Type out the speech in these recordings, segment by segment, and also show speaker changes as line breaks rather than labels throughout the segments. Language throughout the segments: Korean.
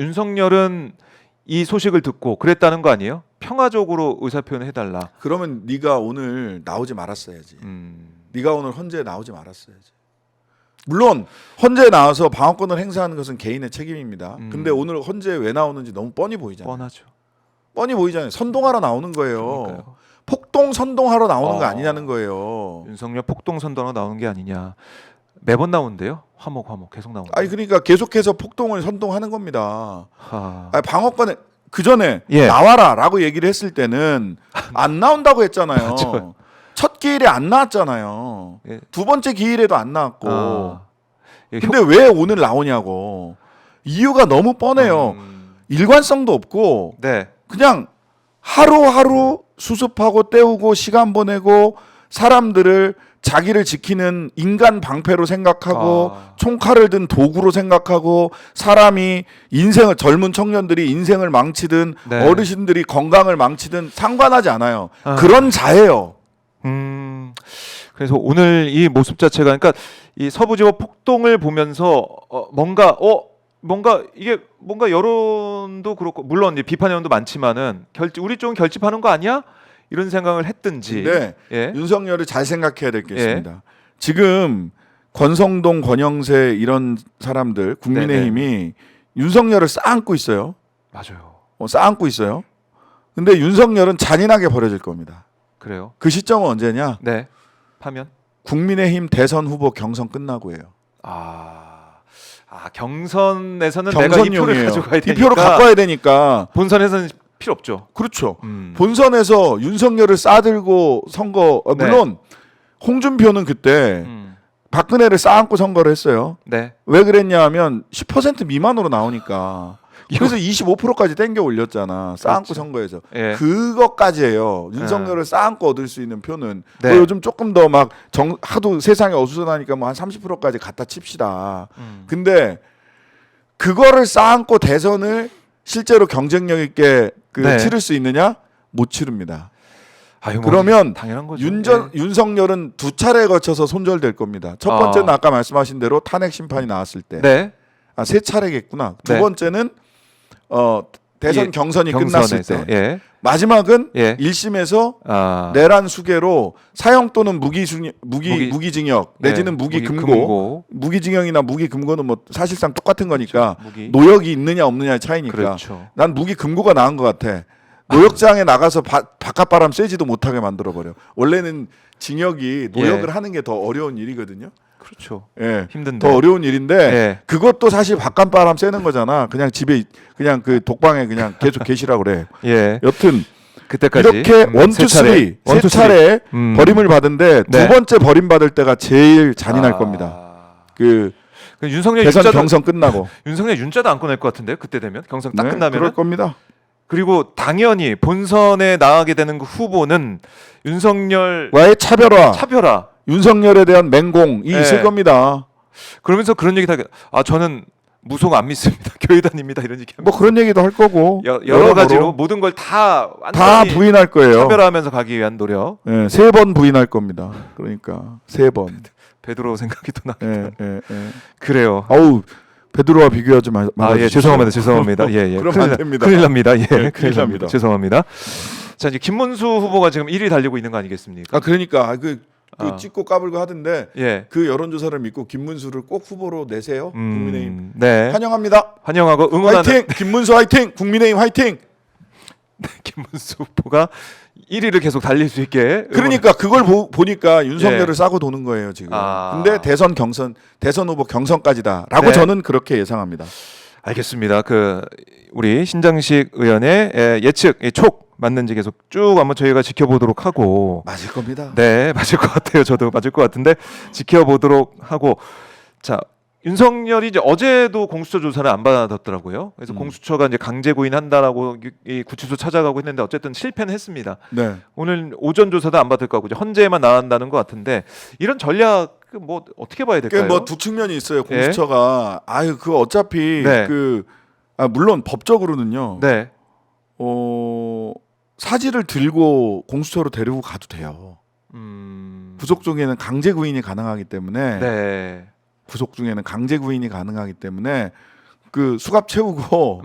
윤석열은 이 소식을 듣고 그랬다는 거 아니에요? 평화적으로 의사표현을 해달라.
그러면 네가 오늘 나오지 말았어야지. 네가 오늘 헌재에 나오지 말았어야지. 물론 헌재에 나와서 방어권을 행사하는 것은 개인의 책임입니다. 근데 오늘 헌재에 왜 나오는지 너무 뻔히 보이잖아요.
뻔하죠.
뻔히 보이잖아요. 선동하러 나오는 거예요.
그러니까요.
폭동 선동하러 나오는 거 아니냐는 거예요.
윤석열 폭동 선동하러 나오는 게 아니냐. 매번 나오는데요. 화목 계속 나오는.
아니 그러니까 계속해서 폭동을 선동하는 겁니다.
하...
아니, 방어권에 그 전에
예.
나와라라고 얘기를 했을 때는 안 나온다고 했잖아요.
맞아요.
첫 기일에 안 나왔잖아요.
예.
두 번째 기일에도 안 나왔고.
예,
근데 왜 오늘 나오냐고. 이유가 너무 뻔해요. 일관성도 없고
네.
그냥 하루하루 수습하고 때우고 시간 보내고 사람들을 자기를 지키는 인간 방패로 생각하고 총칼을 든 도구로 생각하고 사람이 인생을 젊은 청년들이 인생을 망치든
네.
어르신들이 건강을 망치든 상관하지 않아요. 그런 자예요.
그래서 오늘 이 모습 자체가 그러니까 이 서부지법 폭동을 보면서 뭔가 이게 뭔가 여론도 그렇고 물론 이제 비판 여론도 많지만은 우리 쪽은 결집하는 거 아니야? 이런 생각을 했든지.
근데
예.
윤석열을 잘 생각해야 될 게 있습니다. 지금 권성동, 권영세 이런 사람들 국민의힘이 윤석열을 쌓안고 있어요.
맞아요.
쌓안고 있어요. 근데 윤석열은 잔인하게 버려질 겁니다.
그래요?
그 시점은 언제냐?
네. 파면?
국민의힘 대선 후보 경선 끝나고예요.
경선에서는 내가 이 표를 가져가야 되니까.
이 표를 갖고 와야 되니까.
본선에서는 필요 없죠.
그렇죠. 본선에서 윤석열을 싸들고 선거 물론 홍준표는 그때 박근혜를 쌓안고 선거를 했어요.
네.
왜 그랬냐 하면 10% 미만으로 나오니까. 그래서 25%까지 땡겨 올렸잖아. 쌓안고
그렇죠.
선거에서.
예.
그것까지예요. 윤석열을 쌓안고 얻을 수 있는 표는.
네.
뭐 요즘 조금 더 막 하도 세상이 어수선하니까 뭐 한 30%까지 갖다 칩시다. 근데 그거를 쌓안고 대선을 실제로 경쟁력 있게
네.
치를 수 있느냐? 못 치릅니다.
뭐
그러면
당연한 거죠.
윤석열은 두 차례에 거쳐서 손절될 겁니다. 첫 번째는 아까 말씀하신 대로 탄핵 심판이 나왔을 때.
네.
세 차례겠구나. 두
네.
번째는 대선 경선이 끝났을 때.
예.
마지막은
예.
1심에서 내란 수괴로 사형 또는 무기징역 내지는 무기금고. 무기징역이나 무기금고는 뭐 사실상 똑같은 거니까 노역이 있느냐 없느냐의 차이니까.
그렇죠.
난 무기금고가 나은 것 같아. 노역장에 나가서 바깥바람 쐬지도 못하게 만들어버려. 원래는 징역이 노역을 하는 게 더 어려운 일이거든요.
그렇죠.
예,
힘든데.
더 어려운 일인데
예.
그것도 사실 바깥바람 쐬는 거잖아. 그냥 집에 그냥 그 독방에 그냥 계속 계시라고 그래.
예.
여튼
그때까지
이렇게 원투 쓰리 세 차례 버림을 받은데 두 번째 버림 받을 때가 제일 잔인할 겁니다. 그
윤석열
대선 경선 끝나고
윤석열 윤자도 안 꺼낼 것 같은데 그때 되면 경선 딱 끝나면
그럴 겁니다.
그리고 당연히 본선에 나가게 되는 그 후보는 윤석열과의 차별화
윤석열에 대한 맹공이 있을 겁니다.
그러면서 그런 얘기 저는 무속 안 믿습니다. 교회단입니다. 이런 얘기.
뭐 그런 얘기도 할 거고
여러 가지로 모든 걸 다
부인할 거예요.
차별화하면서 가기 위한 노력.
네, 3번 부인할 겁니다. 그러니까 3번.
베드로 생각이 또 나겠다.
그래요. 아우 베드로와 비교하지 마.
죄송합니다. 예.
그러면 안 됩니다.
큰일 납니다. 예,
큰일 납니다.
죄송합니다. 자, 이제 김문수 후보가 지금 1위 달리고 있는 거 아니겠습니까?
그러니까 그 찍고 까불고 하던데
예.
그 여론조사를 믿고 김문수를 꼭 후보로 내세요. 국민의힘.
네.
환영합니다.
환영하고 응원하는.
화이팅! 김문수 화이팅! 국민의힘 화이팅!
김문수 후보가 1위를 계속 달릴 수 있게.
그러니까 그걸 보니까 윤석열을 싸고 도는 거예요 지금. 근데 대선 후보 경선까지다라고 저는 그렇게 예상합니다.
알겠습니다. 우리 신장식 의원의 예측, 촉 맞는지 계속 쭉 한번 저희가 지켜보도록 하고.
맞을 겁니다.
네, 맞을 것 같아요. 저도 맞을 것 같은데 지켜보도록 하고. 자, 윤석열이 이제 어제도 공수처 조사를 안 받았더라고요. 그래서 공수처가 이제 강제 구인한다라고 이 구치소 찾아가고 했는데 어쨌든 실패는 했습니다. 네. 오늘 오전 조사도 안 받을 거고 이제 헌재에만 나간다는 것 같은데 이런 전략 뭐 어떻게 봐야 될까요?
뭐 두 측면이 있어요. 공수처가 그 어차피 물론 법적으로는요.
네.
사지를 들고 공수처로 데리고 가도 돼요. 구속 중에는 강제 구인이 가능하기 때문에.
네.
구속 중에는 강제 구인이 가능하기 때문에 그 수갑 채우고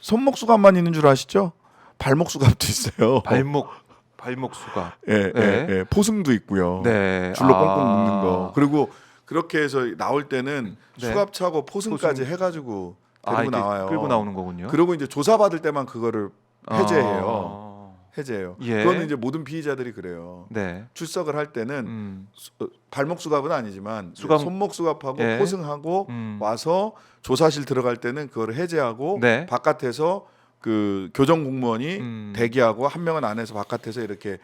손목 수갑만 있는 줄 아시죠? 발목 수갑도 있어요.
발목 수갑.
예,
네.
예, 예. 포승도 있고요.
네.
줄로 꽁꽁 묶는 거. 그리고 그렇게 해서 나올 때는
네.
수갑 차고 포승까지
포승.
해가지고
아,
데리고
이렇게
나와요.
끌고 나오는 거군요.
그리고 이제 조사 받을 때만 그거를 해제해요.
아.
해제해요.
예.
그거는 이제 모든 피의자들이 그래요.
네.
출석을 할 때는 발목 수갑은 아니지만
수갑-
손목 수갑하고
예.
포승하고 와서 조사실 들어갈 때는 그걸 해제하고
네.
바깥에서 그 교정 공무원이 대기하고 한 명은 안에서 바깥에서 이렇게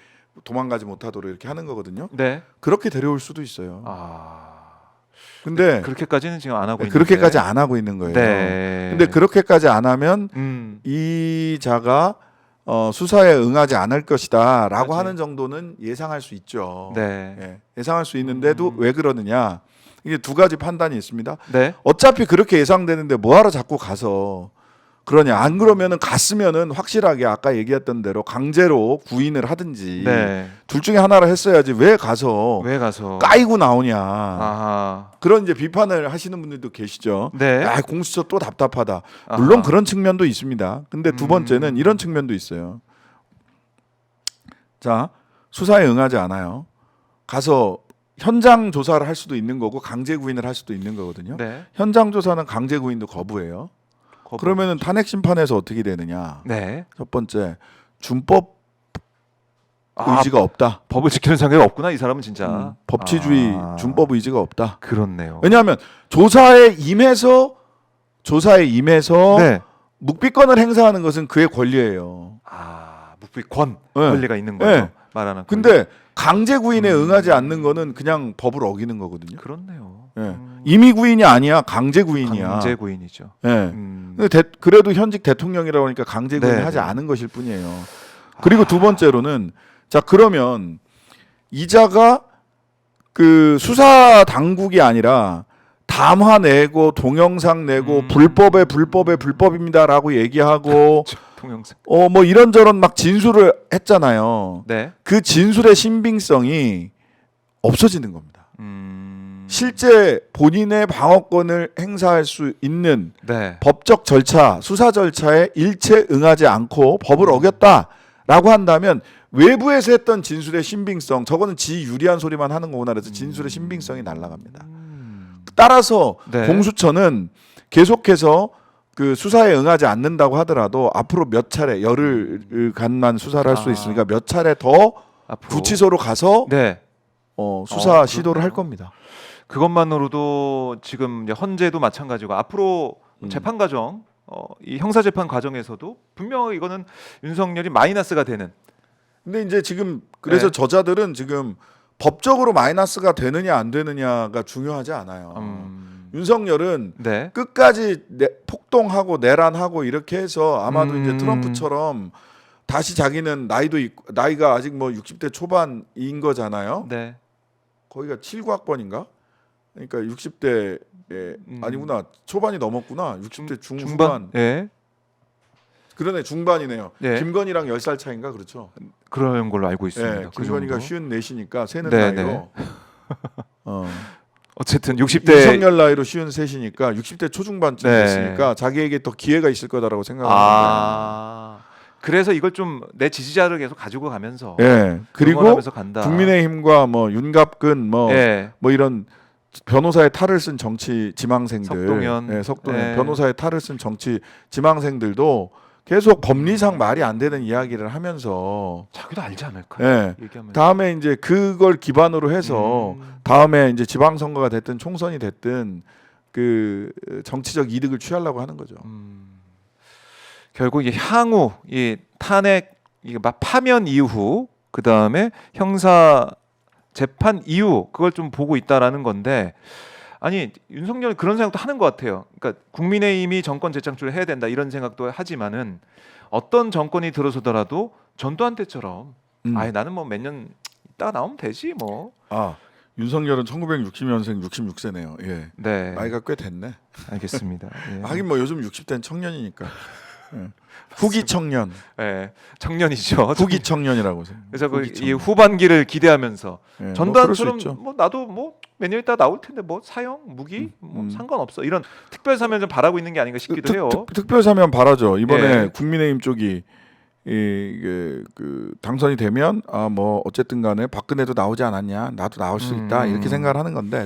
도망가지 못하도록 이렇게 하는 거거든요.
네.
그렇게 데려올 수도 있어요.
아.
근데
그렇게까지는 지금 안 하고 있는데.
그렇게까지 안 하고 있는 거예요.
네.
근데 그렇게까지 안 하면 이 자가 수사에 응하지 않을 것이다라고
그렇지.
하는 정도는 예상할 수 있죠.
네.
예, 예상할 수 있는데도 왜 그러느냐? 이게 두 가지 판단이 있습니다.
네.
어차피 그렇게 예상되는데 뭐하러 자꾸 가서 그러냐? 안 그러면은 갔으면은 확실하게 아까 얘기했던 대로 강제로 구인을 하든지
네.
둘 중에 하나를 했어야지 왜 가서
왜 가서
까이고 나오냐?
아하.
그런 이제 비판을 하시는 분들도 계시죠.
네.
아, 공수처 또 답답하다. 물론
아하.
그런 측면도 있습니다. 근데 두 번째는 이런 측면도 있어요. 자, 수사에 응하지 않아요. 가서 현장 조사를 할 수도 있는 거고 강제 구인을 할 수도 있는 거거든요.
네.
현장 조사는 강제 구인도 거부해요. 그러면은 탄핵 심판에서 어떻게 되느냐?
네.
첫 번째, 준법
아,
의지가 없다.
법을 지키는 상태가 없구나 이 사람은 진짜.
법치주의,
아.
준법 의지가 없다.
그렇네요.
왜냐하면 조사에 임해서
네.
묵비권을 행사하는 것은 그의 권리예요.
아, 묵비권
네.
권리가 있는 거예요.
네.
말하는.
근데 강제 구인에 응하지 않는 거는 그냥 법을 어기는 거거든요.
그렇네요.
예. 임의 구인이 아니야, 강제 구인이야.
강제 구인이죠.
예. 근데 그래도 현직 대통령이라고 하니까 강제 구인
네,
하지
네.
않은 것일 뿐이에요. 그리고 두 번째로는 자 그러면 이자가 그 수사 당국이 아니라 담화 내고 동영상 내고 불법입니다라고 얘기하고
동영상.
뭐 이런저런 막 진술을 했잖아요.
네.
그 진술의 신빙성이 없어지는 겁니다. 실제 본인의 방어권을 행사할 수 있는
네.
법적 절차, 수사 절차에 일체 응하지 않고 법을 어겼다라고 한다면 외부에서 했던 진술의 신빙성, 저거는 지 유리한 소리만 하는 거구나 그래서 진술의 신빙성이 날아갑니다. 따라서
네.
공수처는 계속해서 그 수사에 응하지 않는다고 하더라도 앞으로 몇 차례 열흘간만 수사를 할 수 있으니까 몇 차례 더
앞으로.
구치소로 가서
네.
수사 시도를
그렇군요.
할 겁니다.
그것만으로도 지금 이제 헌재도 마찬가지고 앞으로 재판 과정 이 형사 재판 과정에서도 분명히 이거는 윤석열이 마이너스가 되는.
근데 이제 지금 그래서
네.
저자들은 지금 법적으로 마이너스가 되느냐 안 되느냐가 중요하지 않아요. 윤석열은
네.
끝까지 폭동하고 내란하고 이렇게 해서 아마도 이제 트럼프처럼 다시 자기는 나이도 있고 나이가 아직 뭐 60대 초반인 거잖아요.
네.
거기가 79학번인가? 그러니까 60대 아니구나. 초반이 넘었구나. 60대 중후반.
예.
그러네. 중반이네요.
네.
김건희랑 10살 차인가 그렇죠.
그런 걸로 알고 있습니다.
네,
그
김건희가
정도.
54이니까 세는
네,
나이로.
어쨌든 60대
윤석열 나이로 53이니까 60대 초중반쯤
네.
됐으니까 자기에게 더 기회가 있을 거다라고 생각합니다.
아. 그래서 이걸 좀 내 지지자를 계속 가지고 가면서
예. 그리고
응원하면서 간다.
국민의힘과 뭐 윤갑근 뭐
예.
이런 변호사의 탈을 쓴 정치 지망생들,
석동현.
예, 석동현
네.
변호사의 탈을 쓴 정치 지망생들도 계속 법리상 말이 안 되는 이야기를 하면서
자기도 알지 않을까?
예.
얘기하면.
다음에 이제 그걸 기반으로 해서 다음에 이제 지방선거가 됐든 총선이 됐든 그 정치적 이득을 취하려고 하는 거죠.
결국 이 향후 이 탄핵 이게 막 파면 이후 그 다음에 형사 재판 이후 그걸 좀 보고 있다라는 건데 아니 윤석열 그런 생각도 하는 것 같아요. 그러니까 국민의힘이 정권 재창출을 해야 된다 이런 생각도 하지만은 어떤 정권이 들어서더라도 전두환 때처럼 아예 나는 뭐 몇 년 있다가 나오면 되지 뭐.
아 윤석열은 1960년생 66세네요. 예.
네.
나이가 꽤 됐네.
알겠습니다. 예.
하긴 뭐 요즘 60대는 청년이니까. 예. 후기 청년.
예. 청년이죠.
후기 청년이라고.
그래서
후기
이
청년.
후반기를 기대하면서
예,
전두환처럼
뭐 그럴 수 있죠.
뭐 나도 뭐 몇 년 있다 나올 텐데 뭐 사형, 무기 뭐 상관없어. 이런 특별 사면 좀 바라고 있는 게 아닌가 싶기도 해요.
특별 사면 바라죠. 이번에
예.
국민의힘 쪽이 이게 그 당선이 되면 뭐 어쨌든 간에 박근혜도 나오지 않았냐, 나도 나올 수 있다 이렇게 생각을 하는 건데